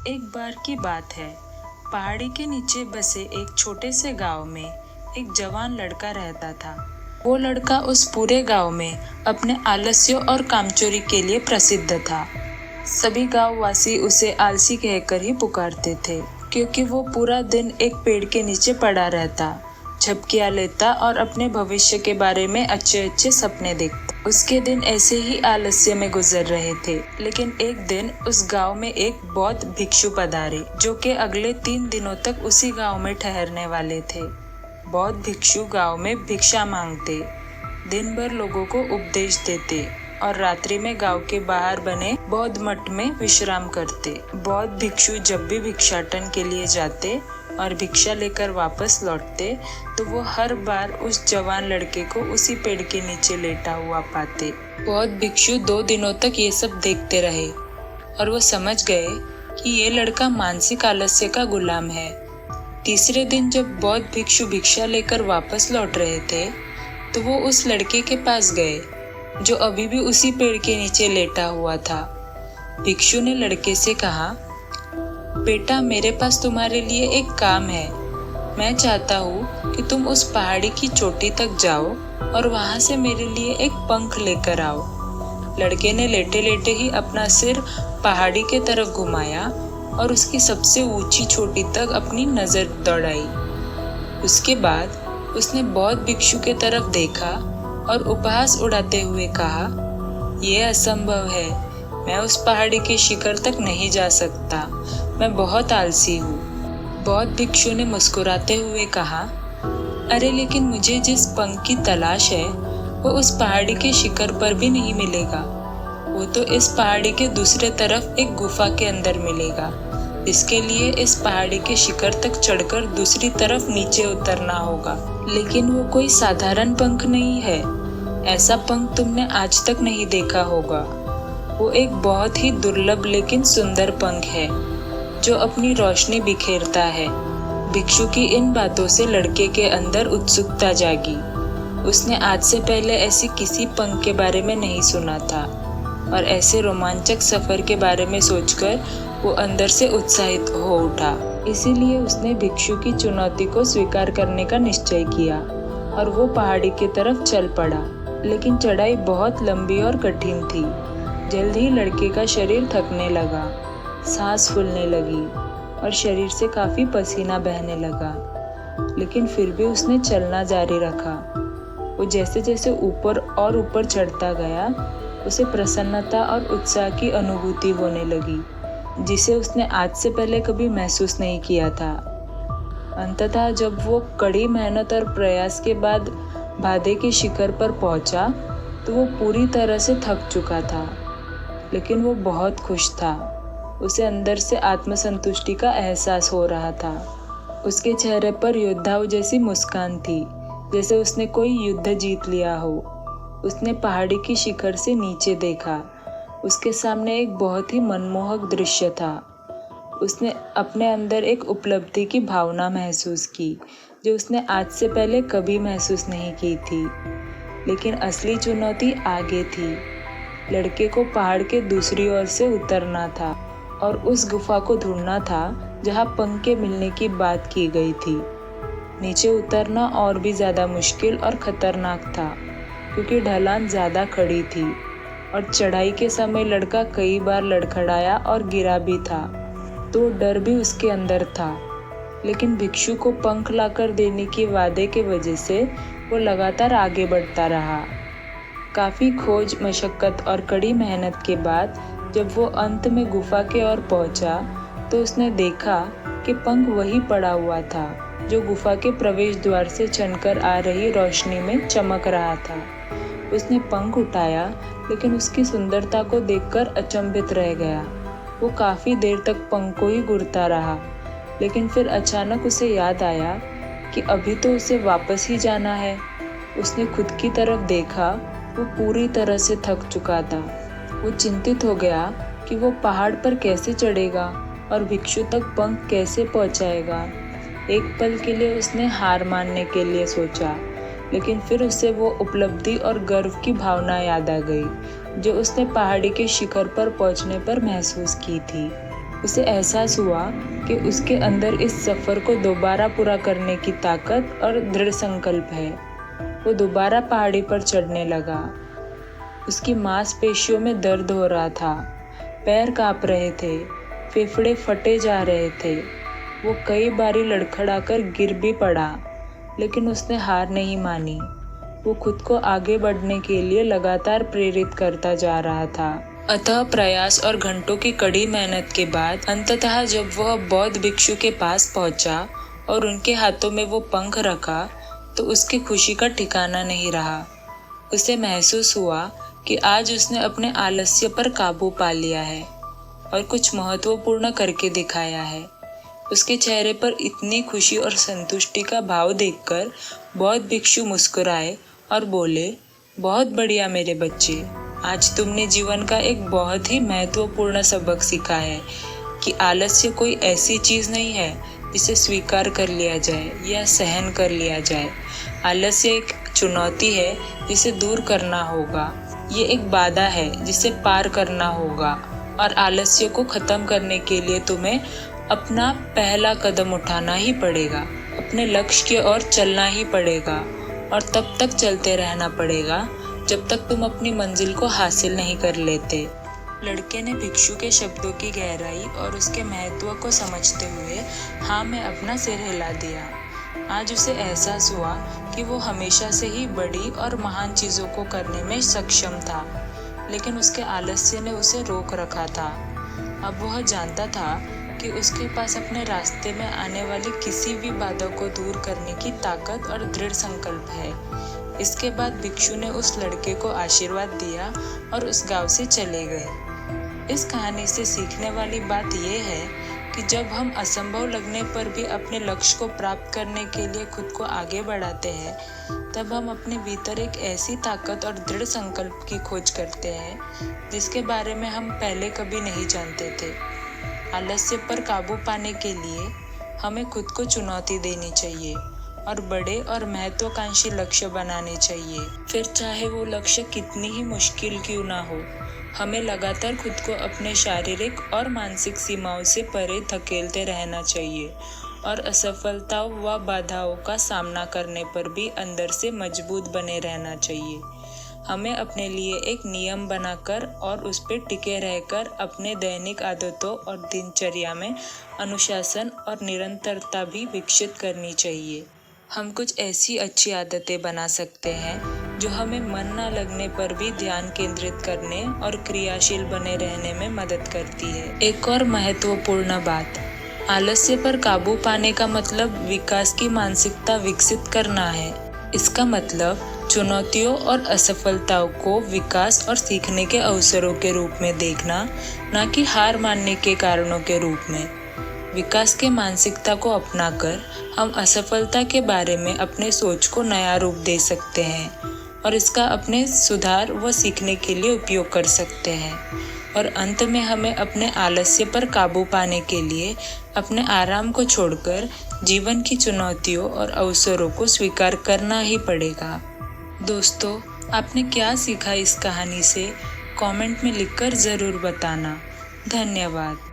एक बार की बात है। पहाड़ी के नीचे बसे एक छोटे से गांव में एक जवान लड़का रहता था। वो लड़का उस पूरे गांव में अपने आलस्य और कामचोरी के लिए प्रसिद्ध था। सभी गांववासी उसे आलसी कहकर ही पुकारते थे, क्योंकि वो पूरा दिन एक पेड़ के नीचे पड़ा रहता, झपकियां लेता और अपने भविष्य के बारे में अच्छे अच्छे सपने देखता। उसके दिन ऐसे ही आलस्य में गुजर रहे थे। लेकिन एक दिन उस गांव में एक बौद्ध भिक्षु पधारे, जो कि अगले 3 दिनों तक उसी गांव में ठहरने वाले थे। बौद्ध भिक्षु गांव में भिक्षा मांगते, दिन भर लोगों को उपदेश देते और रात्रि में गांव के बाहर बने बौद्ध मठ में विश्राम करते। बौद्ध भिक्षु जब भी भिक्षाटन के लिए जाते और भिक्षा लेकर वापस लौटते, तो वो हर बार उस जवान लड़के को उसी पेड़ के नीचे लेटा हुआ पाते। बौद्ध भिक्षु 2 दिनों तक ये सब देखते रहे और वो समझ गए कि ये लड़का मानसिक आलस्य का गुलाम है। तीसरे दिन जब बौद्ध भिक्षु भिक्षा लेकर वापस लौट रहे थे, तो वो उस लड़के के पास गए, जो अभी भी उसी पेड़ के नीचे लेटा हुआ था। भिक्षु ने लड़के से कहा, बेटा, मेरे पास तुम्हारे लिए एक काम है। मैं चाहता हूँ कि तुम उस पहाड़ी की चोटी तक जाओ और वहाँ से मेरे लिए एक पंख लेकर आओ। लड़के ने लेटे लेटे ही अपना सिर पहाड़ी के तरफ घुमाया और उसकी सबसे ऊंची चोटी तक अपनी नजर दौड़ाई। उसके बाद उसने बौद्ध भिक्षु के तरफ देखा और उपहास उड़ाते हुए कहा, यह असंभव है। मैं उस पहाड़ी के शिखर तक नहीं जा सकता। मैं बहुत आलसी हूँ। बौद्ध भिक्षु ने मुस्कुराते हुए कहा, अरे लेकिन मुझे जिस पंख की तलाश है वो उस पहाड़ी के शिखर पर भी नहीं मिलेगा। वो तो इस पहाड़ी के दूसरे तरफ एक गुफा के अंदर मिलेगा। इसके लिए इस पहाड़ी के शिखर तक चढ़कर दूसरी तरफ नीचे उतरना होगा। लेकिन वो कोई साधारण पंख नहीं है। ऐसा पंख तुमने आज तक नहीं देखा होगा। वो एक बहुत ही दुर्लभ लेकिन सुंदर पंख है, जो अपनी रोशनी बिखेरता है। भिक्षु की इन बातों से लड़के के अंदर उत्सुकता जागी। उसने आज से पहले ऐसी किसी पंख के बारे में नहीं सुना था और ऐसे रोमांचक सफर के बारे में सोचकर वो अंदर से उत्साहित हो उठा। इसीलिए उसने भिक्षु की चुनौती को स्वीकार करने का निश्चय किया और वो पहाड़ी की तरफ चल पड़ा। लेकिन चढ़ाई बहुत लंबी और कठिन थी। जल्द ही लड़के का शरीर थकने लगा, सांस फूलने लगी और शरीर से काफी पसीना बहने लगा। लेकिन फिर भी उसने चलना जारी रखा। वो जैसे जैसे ऊपर और ऊपर चढ़ता गया, उसे प्रसन्नता और उत्साह की अनुभूति होने लगी, जिसे उसने आज से पहले कभी महसूस नहीं किया था। अंततः जब वो कड़ी मेहनत और प्रयास के बाद बाधे के शिखर पर पहुंचा, तो वो पूरी तरह से थक चुका था। लेकिन वो बहुत खुश था। उसे अंदर से आत्मसंतुष्टि का एहसास हो रहा था। उसके चेहरे पर योद्धाओं जैसी मुस्कान थी, जैसे उसने कोई युद्ध जीत लिया हो। उसने पहाड़ी की शिखर से नीचे देखा। उसके सामने एक बहुत ही मनमोहक दृश्य था। उसने अपने अंदर एक उपलब्धि की भावना महसूस की, जो उसने आज से पहले कभी महसूस नहीं की थी। लेकिन असली चुनौती आगे थी। लड़के को पहाड़ के दूसरी ओर से उतरना था और उस गुफा को ढूंढना था जहां पंख के मिलने की बात की गई थी। नीचे उतरना और भी ज़्यादा मुश्किल और खतरनाक था, क्योंकि ढलान ज़्यादा खड़ी थी और चढ़ाई के समय लड़का कई बार लड़खड़ाया और गिरा भी था, तो डर भी उसके अंदर था। लेकिन भिक्षु को पंख लाकर देने के वादे के वजह से वो लगातार आगे बढ़ता रहा। काफ़ी खोज, मशक्क़त और कड़ी मेहनत के बाद जब वो अंत में गुफा के ओर पहुंचा, तो उसने देखा कि पंख वही पड़ा हुआ था, जो गुफा के प्रवेश द्वार से छनकर आ रही रोशनी में चमक रहा था। उसने पंख उठाया, लेकिन उसकी सुंदरता को देखकर अचंभित रह गया। वो काफ़ी देर तक पंख को ही घूरता रहा, लेकिन फिर अचानक उसे याद आया कि अभी तो उसे वापस ही जाना है। उसने खुद की तरफ देखा। वो पूरी तरह से थक चुका था। वो चिंतित हो गया कि वो पहाड़ पर कैसे चढ़ेगा और भिक्षु तक पंख कैसे पहुंचाएगा। एक पल के लिए उसने हार मानने के लिए सोचा, लेकिन फिर उसे वो उपलब्धि और गर्व की भावना याद आ गई, जो उसने पहाड़ी के शिखर पर पहुंचने पर महसूस की थी। उसे एहसास हुआ कि उसके अंदर इस सफ़र को दोबारा पूरा करने की ताकत और दृढ़ संकल्प है। वो दोबारा पहाड़ी पर चढ़ने लगा। उसकी मांसपेशियों में दर्द हो रहा था, पैर कांप रहे थे, फेफड़े फटे जा रहे थे। वो कई बारी लड़खड़ाकर गिर भी पड़ा, लेकिन उसने हार नहीं मानी। वो खुद को आगे बढ़ने के लिए लगातार प्रेरित करता जा रहा था। अतः प्रयास और घंटों की कड़ी मेहनत के बाद अंततः जब वह बौद्ध भिक्षु के पास पहुंचा और उनके हाथों में वो पंख रखा, तो उसकी खुशी का ठिकाना नहीं रहा। उसे महसूस हुआ कि आज उसने अपने आलस्य पर काबू पा लिया है और कुछ महत्वपूर्ण करके दिखाया है। उसके चेहरे पर इतनी खुशी और संतुष्टि का भाव देखकर बौद्ध भिक्षु मुस्कुराए और बोले, बहुत बढ़िया मेरे बच्चे, आज तुमने जीवन का एक बहुत ही महत्वपूर्ण सबक सीखा है कि आलस्य कोई ऐसी चीज़ नहीं है जिसे स्वीकार कर लिया जाए या सहन कर लिया जाए। आलस्य एक चुनौती है जिसे दूर करना होगा। ये एक बाधा है जिसे पार करना होगा और आलस्य को ख़त्म करने के लिए तुम्हें अपना पहला कदम उठाना ही पड़ेगा। अपने लक्ष्य की ओर चलना ही पड़ेगा और तब तक चलते रहना पड़ेगा जब तक तुम अपनी मंजिल को हासिल नहीं कर लेते। लड़के ने भिक्षु के शब्दों की गहराई और उसके महत्व को समझते हुए हाँ में अपना सिर हिला दिया। आज उसे एहसास हुआ कि वो हमेशा से ही बड़ी और महान चीज़ों को करने में सक्षम था, लेकिन उसके आलस्य ने उसे रोक रखा था। अब वह जानता था कि उसके पास अपने रास्ते में आने वाली किसी भी बाधा को दूर करने की ताकत और दृढ़ संकल्प है। इसके बाद भिक्षु ने उस लड़के को आशीर्वाद दिया और उस गांव से चले गए। इस कहानी से सीखने वाली बात यह है कि जब हम असंभव लगने पर भी अपने लक्ष्य को प्राप्त करने के लिए खुद को आगे बढ़ाते हैं, तब हम अपने भीतर एक ऐसी ताकत और दृढ़ संकल्प की खोज करते हैं जिसके बारे में हम पहले कभी नहीं जानते थे। आलस्य पर काबू पाने के लिए हमें खुद को चुनौती देनी चाहिए और बड़े और महत्वाकांक्षी लक्ष्य बनाने चाहिए। फिर चाहे वो लक्ष्य कितनी ही मुश्किल क्यों ना हो, हमें लगातार खुद को अपने शारीरिक और मानसिक सीमाओं से परे धकेलते रहना चाहिए और असफलताओं व बाधाओं का सामना करने पर भी अंदर से मजबूत बने रहना चाहिए। हमें अपने लिए एक नियम बनाकर और उस पर टिके रहकर अपने दैनिक आदतों और दिनचर्या में अनुशासन और निरंतरता भी विकसित करनी चाहिए। हम कुछ ऐसी अच्छी आदतें बना सकते हैं जो हमें मन न लगने पर भी ध्यान केंद्रित करने और क्रियाशील बने रहने में मदद करती है। एक और महत्वपूर्ण बात, आलस्य पर काबू पाने का मतलब विकास की मानसिकता विकसित करना है। इसका मतलब चुनौतियों और असफलताओं को विकास और सीखने के अवसरों के रूप में देखना, न कि हार मानने के कारणों के रूप में। विकास के मानसिकता को अपनाकर हम असफलता के बारे में अपने सोच को नया रूप दे सकते हैं और इसका अपने सुधार व सीखने के लिए उपयोग कर सकते हैं। और अंत में हमें अपने आलस्य पर काबू पाने के लिए अपने आराम को छोड़कर जीवन की चुनौतियों और अवसरों को स्वीकार करना ही पड़ेगा। दोस्तों, आपने क्या सीखा इस कहानी से? कमेंट में लिखकर ज़रूर बताना। धन्यवाद।